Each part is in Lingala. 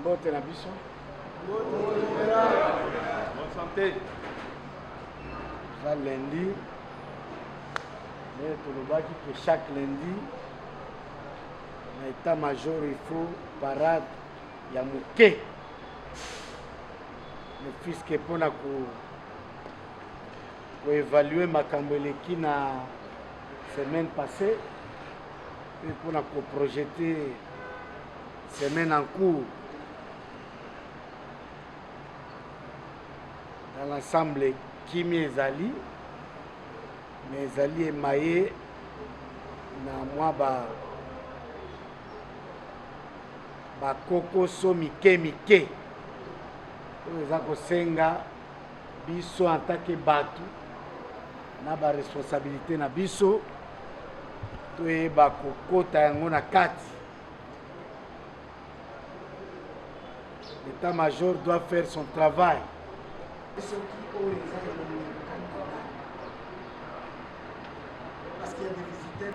Mbote na biso. Bonne santé. Ça lundi. Mais tolobaki que chaque lundi na état-major il faut parade ya moke. Le fisc mpona koévaluer makambo eleki na semaine passée et mpona koprojeter semaine en cours dans l'ensemble kimi ezali mais ezali emaye na mwa bakokoso mike mike oyo eza kosenga biso en tant que bato na baresponsabilité na biso toyeba kokota yango na kati. L'état-major doit faire son travail. Parce qu'il y a des visiteurs.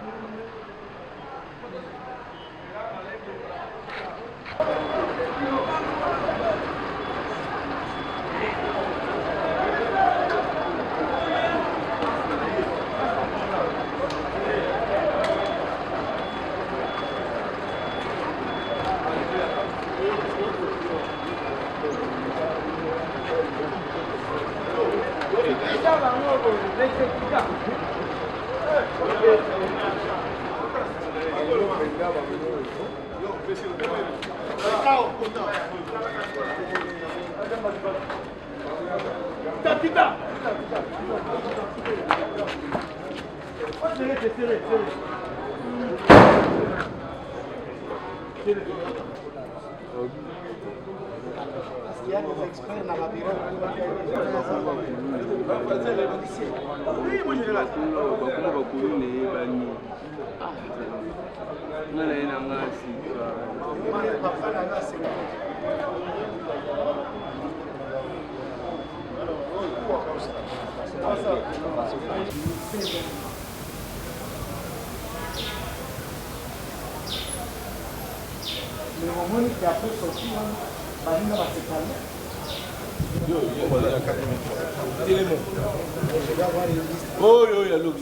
Il y a des experts dans la bureau. Oui, moi je l'ai. Le moment qui a fait sortir, Banina va se calmer. Oh, il y a l'eau.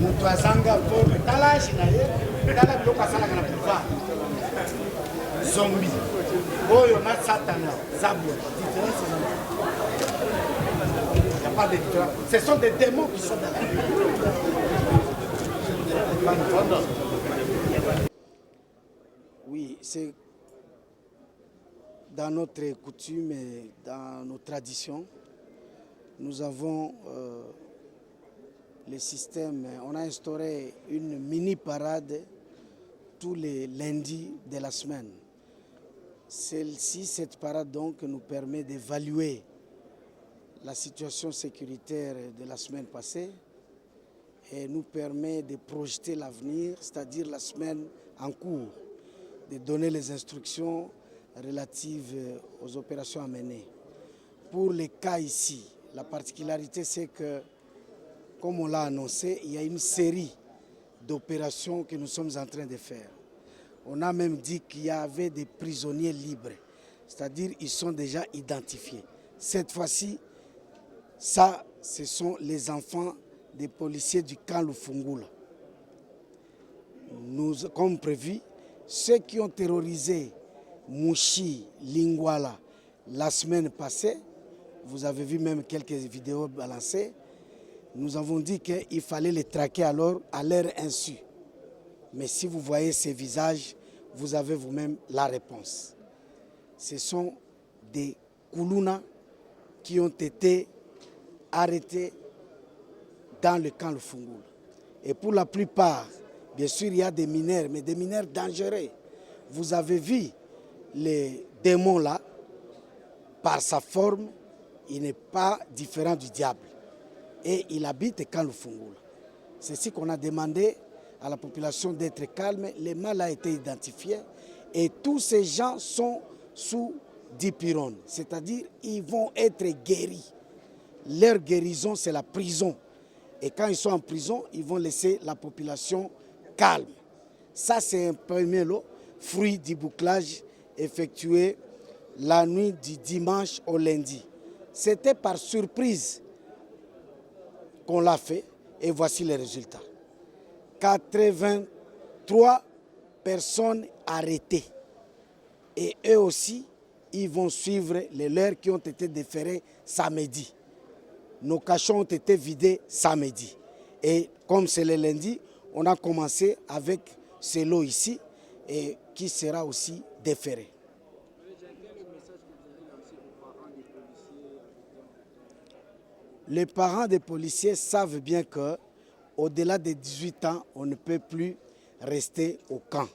Mutu azanga forme talashi na ye tala biloko asalaka na pouvoir zombie oyo na satana zablo différence il n'y a pas de différence. Ce sont des démons qui sont dans la vie. Oui, c'est dans notre coutume et dans nos traditions. Nous avons le système, on a instauré une mini-parade tous les lundis de la semaine. Cette parade donc nous permet d'évaluer la situation sécuritaire de la semaine passée et nous permet de projeter l'avenir, c'est-à-dire la semaine en cours, de donner les instructions relatives aux opérations à mener. Pour les cas ici, la particularité c'est que, comme on l'a annoncé, il y a une série d'opérations que nous sommes en train de faire. On a même dit qu'il y avait des prisonniers libres, c'est-à-dire qu'ils sont déjà identifiés. Cette fois-ci, ça, ce sont les enfants des policiers du camp Lufungula. Nous, comme prévu, ceux qui ont terrorisé Mouchi, Lingwala la semaine passée, vous avez vu même quelques vidéos balancées, nous avons dit qu'il fallait les traquer alors à leur insu. Mais si vous voyez ces visages, vous avez vous-même la réponse. Ce sont des Koulouna qui ont été arrêtés dans le camp Lufungula. Et pour la plupart, bien sûr, il y a des mineurs, mais des mineurs dangereux. Vous avez vu les démons là, par sa forme, il n'est pas différent du diable. Et il habite camp Lufungula. C'est ce qu'on a demandé à la population d'être calme. Le mal a été identifié et tous ces gens sont sous dipyrone, c'est-à-dire ils vont être guéris. Leur guérison, c'est la prison. Et quand ils sont en prison, ils vont laisser la population calme. Ça, c'est un premier lot, fruit du bouclage effectué la nuit du dimanche au lundi. C'était par surprise qu'on l'a fait et voici les résultats. 83 personnes arrêtées. Et eux aussi, ils vont suivre les leurs qui ont été déférés samedi. Nos cachons ont été vidés samedi. Et comme c'est le lundi, on a commencé avec ce lot ici et qui sera aussi déféré. Les parents des policiers savent bien que au-delà de 18 ans, on ne peut plus rester au camp.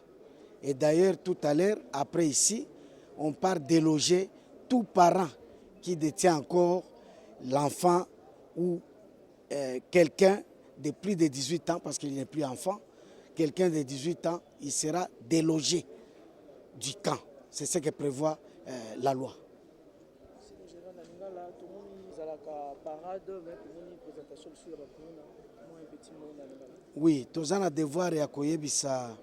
Et d'ailleurs, tout à l'heure, après ici, on part déloger tout parent qui détient encore l'enfant ou quelqu'un de plus de 18 ans, parce qu'il n'est plus enfant, quelqu'un de 18 ans, il sera délogé du camp. C'est ce que prévoit la loi. Oui, tous on a devoir ya koyebisa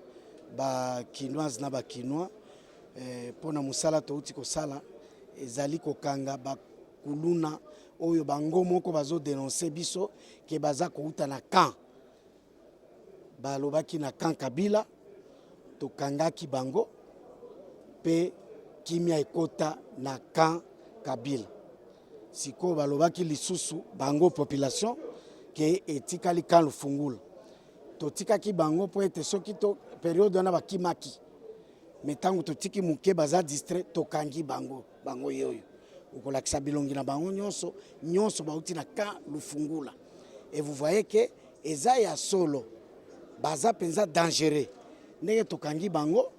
ba kinoise na ba kinois pona musala touti ko sala ezali kokanga ba kuluna oyo bango moko bazo dénoncer biso ke baza kouta na camp balobaki na camp Kabila tokangaki bango pe kimia ekota na camp Kabila siko balobaki lisusu bango population ke etikali camp Lufungula totikaki bango po ete soki to période wana bakimaki mais tango totiki muke baza distrait tokangi bango yoyo ukolakisa bilongi na bango nyonso bauti na camp Lufungula et vous voyez que eza ya solo baza penza dangereux ndenge tokangi bango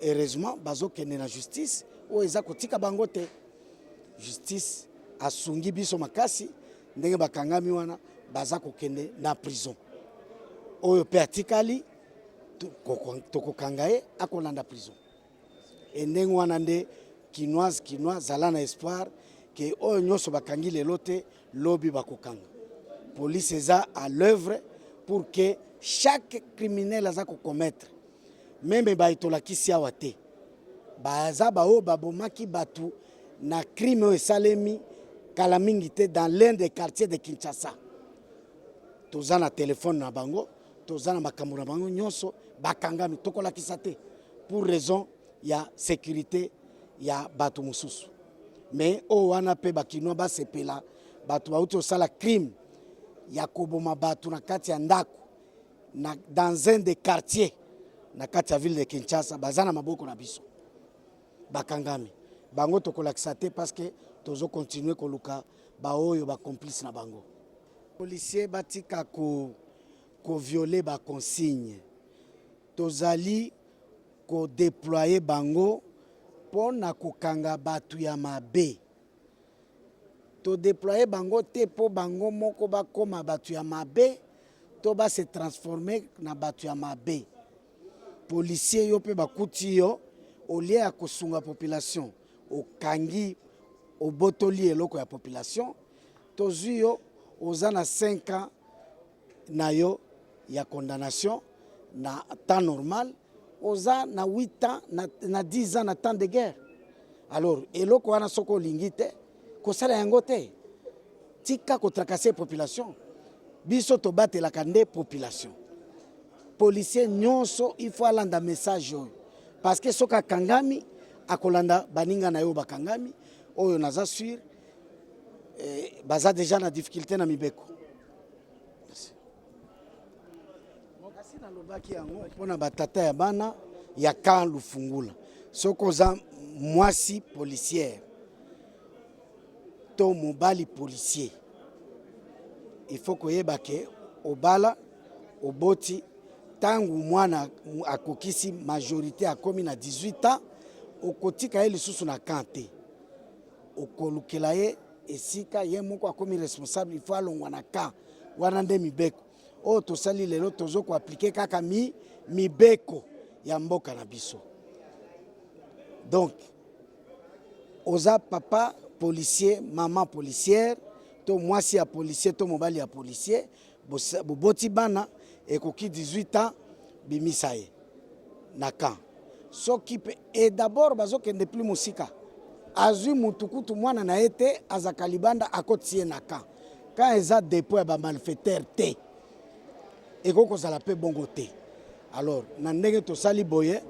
heureusement bazokende na justice o eza kotika bango te justice asungi biso makasi ndenge bakangami wana baza kokende na prison oyo pe atikali tokokanga ye akolanda prison e ndenge wana nde kinoise zala na espoir ke oyo nyonso bakangi lelo te lobi bakokanga police eza à l'œuvre pour que chaque criminel aza kokommettre meme baitolakisi awa te baza baoyo babomaki batu na crime oyo esalemi kala mingi te dans l'un des quartiers de Kinshasa toza na téléphone na bango toza na makambo na bango nyonso bakangami tokolakisa te pour raison ya sécurité ya batu mosusu mais oyo wana mpe bakinois basepela batu bauti osala crime ya koboma batu na kati ya ndako dans un des quartiers na kati ya ville de Kinshasa baza na maboko na biso bakangami bango tokolakisa te parce que tozo continuer koluka baoyo ba complice na bango policier batika ko violer ba consigne tozali ko déployer bango pona kokanga batu ya mabe to déployer bango te po bango moko bakoma batu ya mabe to ba se transformer na batu ya mabe policier yo pe bakuti yo au lieu ya kosunga population okangi obotoli eloko ya population tozwi yo oza na 5 ans na yo ya condamnation na temps normal oza na 8 ans na 10 ans na temps de guerre alors eloko wana soko olingi te kosala yango te tika kotracasser population biso tobatelaka nde population policier nyonso il faut alanda message oyo parce que soka kangami akolanda baninga na yo bakangami oyo naza sûr baza déjà na difficulté na mibeko mokasi nalobaki yango mpona batata ya bana ya camp Lufungula soki oza mwasi policière to mobali policier il faut koyeba ke obala oboti tangu mwana akokisi majorité akomi na 18 ans okotika ye lisusu na camp te okolukela ye esika ye moko akomi responsable il faut alongwa na camp wana nde mibeko oyo tosali lelo tozo ko appliquer kaka mibeko ya mboka na biso donc oza papa policier maman policière to mwasi ya policier to mobali ya policier boboti bana ekoki 18 ans bimisa ye na camp soki pe et d'abord bazokende plus musika azwi mutukutu mwana na ye te azaka libanda akoti ye na camp quand eza dépôt ya bamalfaiteur te ekoki kozala mpe bongo te. Alors na ndenge tosali boye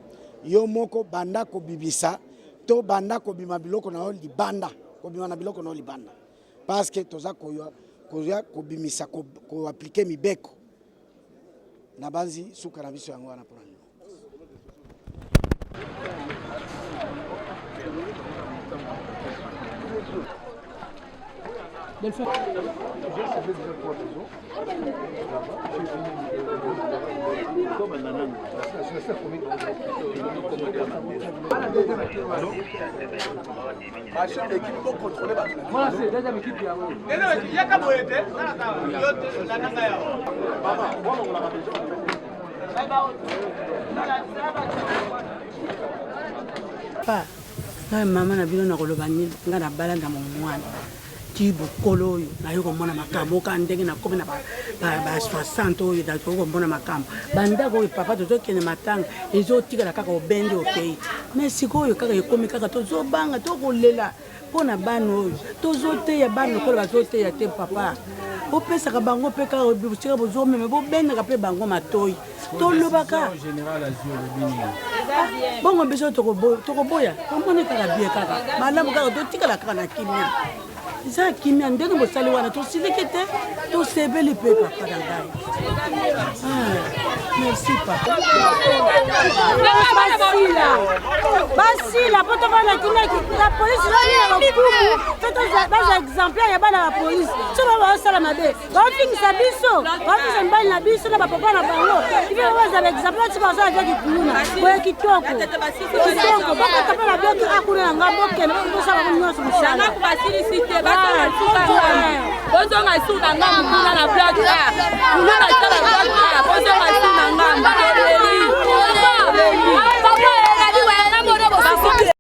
yo moko banda kobibisa to banda kobima biloko na yo libanda kobima na biloko na yo libanda parce que toza koya kobimisa ko appliquer mibeko na banzi suka na biso yango wana pour Maman na bino na kolobani nga na balanda mo mwana tibo kolo yo na yo komona makambo ka ndenge na komi na ba 60 oyo da ko komona makambo banda ko papa to kene matanga ezotika la kaka obende okei mais sikoyo kaka ekomi kaka tozo banga to kolela pona bano oyo tozote ya bano ko bazote ya te papa opesa ka bango pe ka obusika bozo meme bo benda ka pe bango matoi to lobaka général azio bini bongo beso to koboya komone kaka bien kaka malamu kaka to tika la kaka na kimia za kimia ndenge bosali wana to silikete to sebeli pe papa dangai merci papa basila poto bana kimia la police la kumu feto za exemplaire ya bana la police so ba sala mabe ba fingisa biso ba fingisa mbali na biso na papa na bango ibe ba za exemplaire ti ba za ja kituna boye kitoko kitoko bako tapala bioki akuna ngabo kene ko sala ko nyoso musala na ku basili site ba to na suka bozo nga suka nga muna na black kuna na sala black bozo